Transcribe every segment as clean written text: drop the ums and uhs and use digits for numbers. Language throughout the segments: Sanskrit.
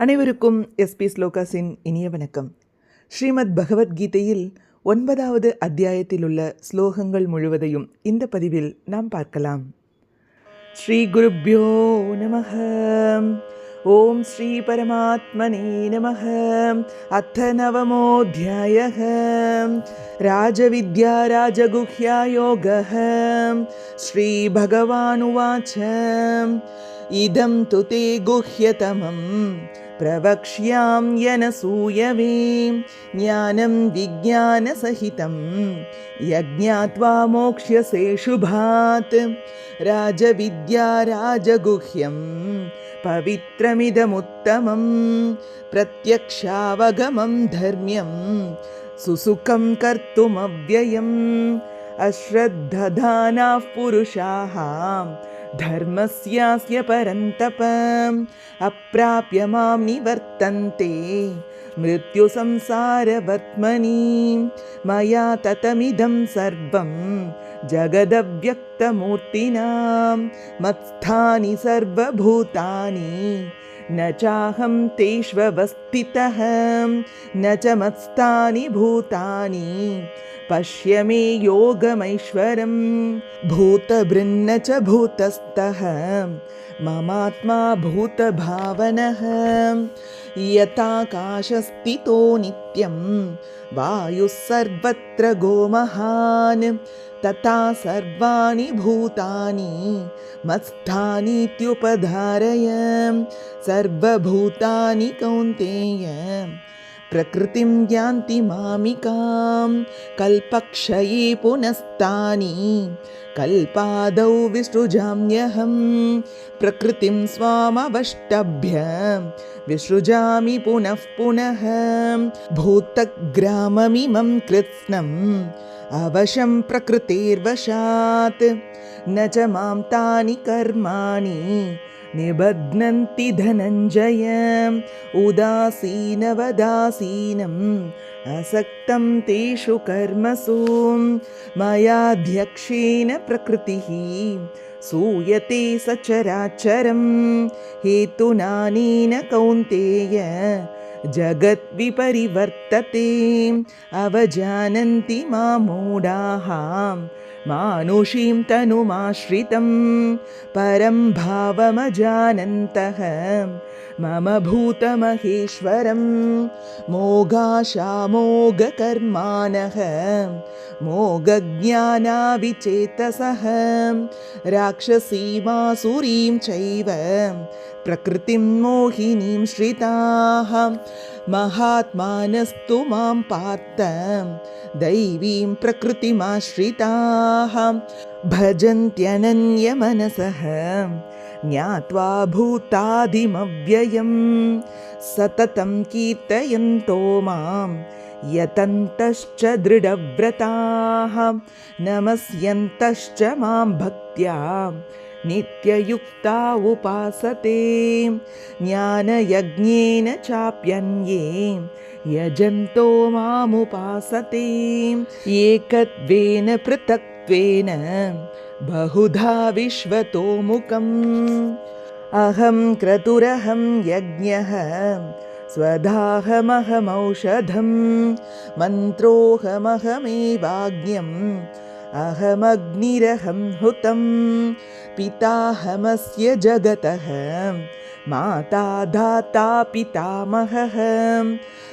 அனைவருக்கும் எஸ்பி ஸ்லோகாஸின் இனிய வணக்கம். ஸ்ரீமத் பகவத்கீதையில் 9வது அத்தியாயத்தில் உள்ள ஸ்லோகங்கள் முழுவதையும் இந்த பதிவில் நாம் பார்க்கலாம். ஸ்ரீ குருப்யோ நமஹ. ஓம் ஸ்ரீ பரமாத்மனே நமஹ. அத்த நவமோऽध्यायः. ராஜவித்யா ராஜகுஹ்யா யோகः. ஸ்ரீ பகவானுவாச்ச. இதம் து தே குஹ்யதமம் பிரவக்ஷ்யாம்யனசூயவே ஞானம் விஜ்ஞானசஹிதம் யஜ்ஞாத்வா மோக்ஷ்யசே சுபாத். ராஜவித்யா ராஜகுஹ்யம் பவித்ரமிதமுத்தமம் பிரத்யக்ஷாவகமம் தர்ம்யம் சுசுகம் கர்த்துமவ்யயம். அஸ்ரத்ததானாः புருஷாः धर्मस्यास्य परन्तप अप्राप्य मां निवर्तन्ते मृत्युसंसारवर्त्मनि. मया ततमिदं सर्वं जगदव्यक्तमूर्तिना मत्स्थानि सर्वभूतानि न चाहं तेष्वस्थितः न च मत्स्थानि भूतानि पश्य मे योगमैश्वरं. भूतभृन्न च भूतस्थः ममात्मा भूतभावनः. यथाकाशस्थितो नित्यं वायुः सर्वत्र गोमहान् तथा सर्वाणि भूतानि मत्स्थानीत्युपधारय. सर्वभूतानि कौन्तेय प्रकृतिं यान्ति मामिकां. कल्पक्षये पुनस्तानि कल्पादौ विसृजाम्यहं. प्रकृतिं स्वामवष्टभ्य विसृजामि पुनः पुनः. भूतग्राममिमं कृत्स्नम् अवशं प्रकृतेर्वशात् न च मां तानि कर्माणि निबध्नन्ति धनञ्जय. उदासीनवदासीनम् असक्तं तेषु कर्मसु मयाध्यक्षेण प्रकृतिः सूयते सचराचरं. हेतुनानेन कौन्तेय जगद्विपरिवर्तते. अवजानन्ति मां मूढाः मानुषीं तनुमाश्रितं परं भावमजानन्तः मम भूतमहेश्वरं. मोगाशामोगकर्माणः मोगज्ञानाविचेतसः राक्षसीमासुरीं चैव प्रकृतिं मोहिनीं श्रिताः. महात्मानस्तु मां पार्थ दैवीं प्रकृतिमाश्रिताः. भजन्त्यनन्यमनसः ज्ञात्वा भूतादिमव्ययं. सततं कीर्तयन्तो मां यतन्तश्च दृढव्रताः. नमस्यन्तश्च मां भक्त्या नित्ययुक्ता उपासते. ज्ञानयज्ञेन चाप्यन्ये यजन्तो मामुपासते. एकत्वेन पृथक्त्वेन बहुधा विश्वतोमुखम्. अहं क्रतुरहं यज्ञः स्वधाहमहमौषधं. मन्त्रोऽहमहमेवाज्ञम् अहमग्निरहं हुतं. पिताहमस्य जगतः माता धाता पितामहः.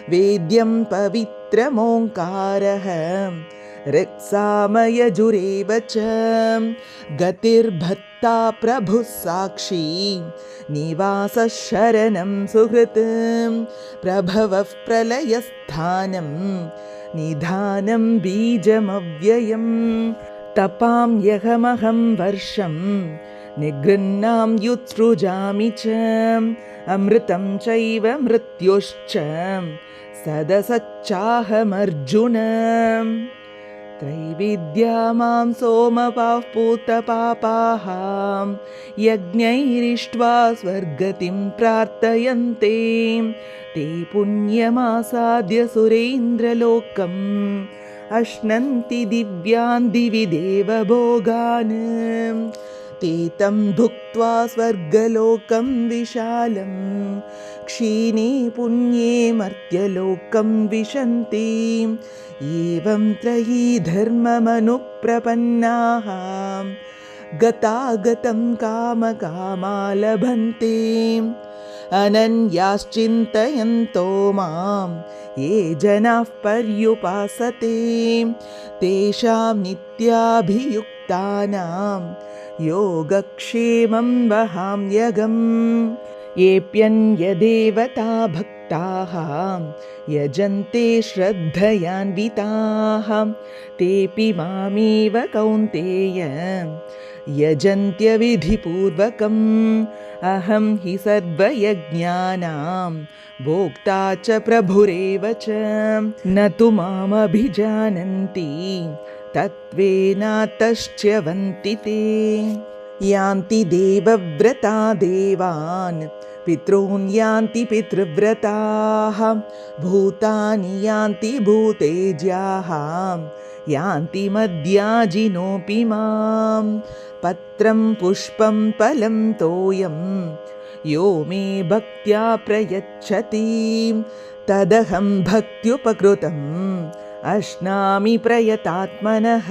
वेद्यं पवित्रमोङ्कारः ऋक्सामयजुरेव च. गतिर्भर्ता प्रभुः साक्षी निवासः शरणं सुहृत्. प्रभवः प्रलयस्थानं निधानं बीजमव्ययं. तपाम्यहमहं वर्षं निगृह्णां युत्सृजामि च. अमृतं चैव मृत्युश्च सदसच्चाहमर्जुन. त्रैविद्या मां सोमपाः पूतपापाः यज्ञैरिष्ट्वा स्वर्गतिं प्रार्थयन्ते. ते पुण्यमासाद्य सुरेन्द्रलोकम् अश्नन्ति दिव्यान् दिवि देवभोगान्. ते तं भुक्त्वा स्वर्गलोकं विशालं क्षीणे पुण्ये मर्त्यलोकं विशन्ति एवं त्रयी धर्ममनुप्रपन्नाः गतागतं कामकामा लभन्ते अनन्याश्चिन्तयन्तो मां ये जनाः पर्युपासते तेषां नित्याभियुक्तानां योगक्षेमं वहाम्यहम् येऽप्यन्यदेवता भक्ताः यजन्ते श्रद्धयान्विताः तेऽपि मामेव कौन्तेय यजन्त्यविधिपूर्वकम् अहं हि सर्वयज्ञानां भोक्ता च प्रभुरेव च न तु मामभिजानन्ति तत्त्वेनातश्च्यवन्ति ते यान्ति देवव्रता देवान् पितॄन् यान्ति पितृव्रताः भूतानि यान्ति भूतेज्याः यान्ति मद्याजिनोऽपि मां पत्रं पुष्पं फलं तोयं यो मे भक्त्या प्रयच्छति तदहं भक्त्युपकृतम् अश्नामि प्रयतात्मनः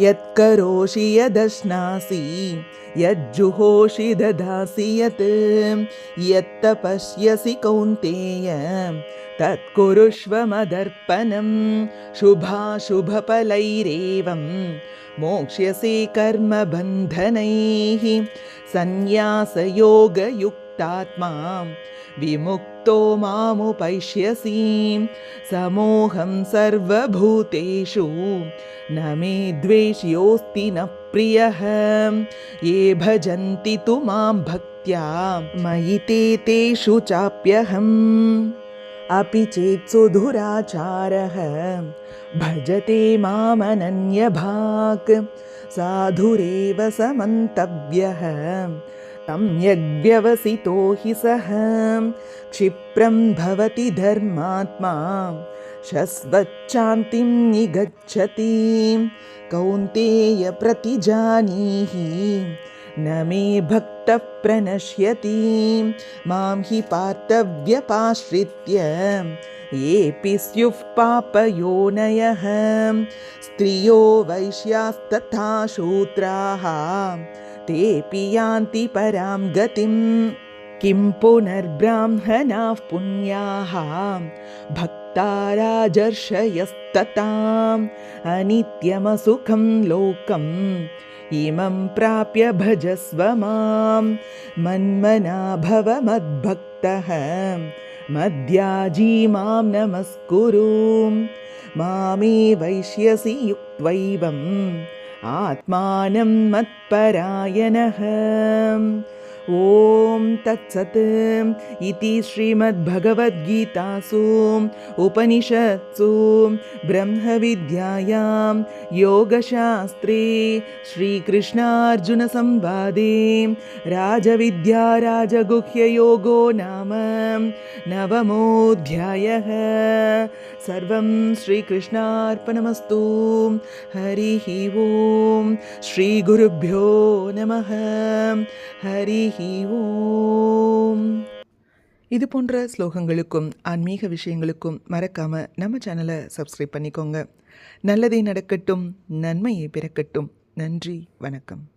यत्करोषि यदश्नासि यज्जुहोषि ददासि यत्तपस्यसि कौन्तेय तत्कुरुष्व मदर्पणं शुभाशुभफलैरेवं मोक्ष्यसे कर्मबन्धनैः सन्न्यासयोगयुक्तात्मा विमुक्तो मामुपैष्यसि समोऽहं सर्वभूतेषु न मे द्वेष्योऽस्ति न प्रियः ये भजन्ति तु मां भक्त्या मयि ते तेषु चाप्यहम् अपि चेत् सुधुराचारः भजते मामनन्यभाक् साधुरेव समन्तव्यः सम्यग्व्यवसितो हि सः क्षिप्रं भवति धर्मात्मा शश्वच्छान्तिं निगच्छति कौन्तेय प्रतिजानीहि न मे भक्तः प्रणश्यति मां हि पार्थव्यपाश्रित्य येऽपि स्युः पापयोनयः स्त्रियो वैश्यास्तथा शूद्राः तेऽपि यान्ति परां गतिं किं पुनर्ब्राह्मणाः पुण्याः भक्ता राजर्षयस्तताम् अनित्यमसुखं लोकम् इमं प्राप्य भजस्व मां मन्मना भव मद्भक्तः मद्याजी मां नमस्कुरु मामे वैष्यसि युक्त्वैवम् आत्मानं मत्परायणः ॐ तत्सत् इति श्रीमद्भगवद्गीतासु उपनिषत्सु ब्रह्मविद्यायां योगशास्त्रे श्रीकृष्णार्जुनसंवादे राजविद्या राजगुह्ययोगो नाम नवमोऽध्यायः। सर्वं श्रीकृष्णार्पणमस्तु। हरिः ओं श्रीगुरुभ्यो नमः। ஹரிஹி ஓம். இது போன்ற ஸ்லோகங்களுக்கும் ஆன்மீக விஷயங்களுக்கும் மறக்காமல் நம்ம சேனலை சப்ஸ்கிரைப் பண்ணிக்கோங்க. நல்லதே நடக்கட்டும், நன்மையே பிறக்கட்டும். நன்றி, வணக்கம்.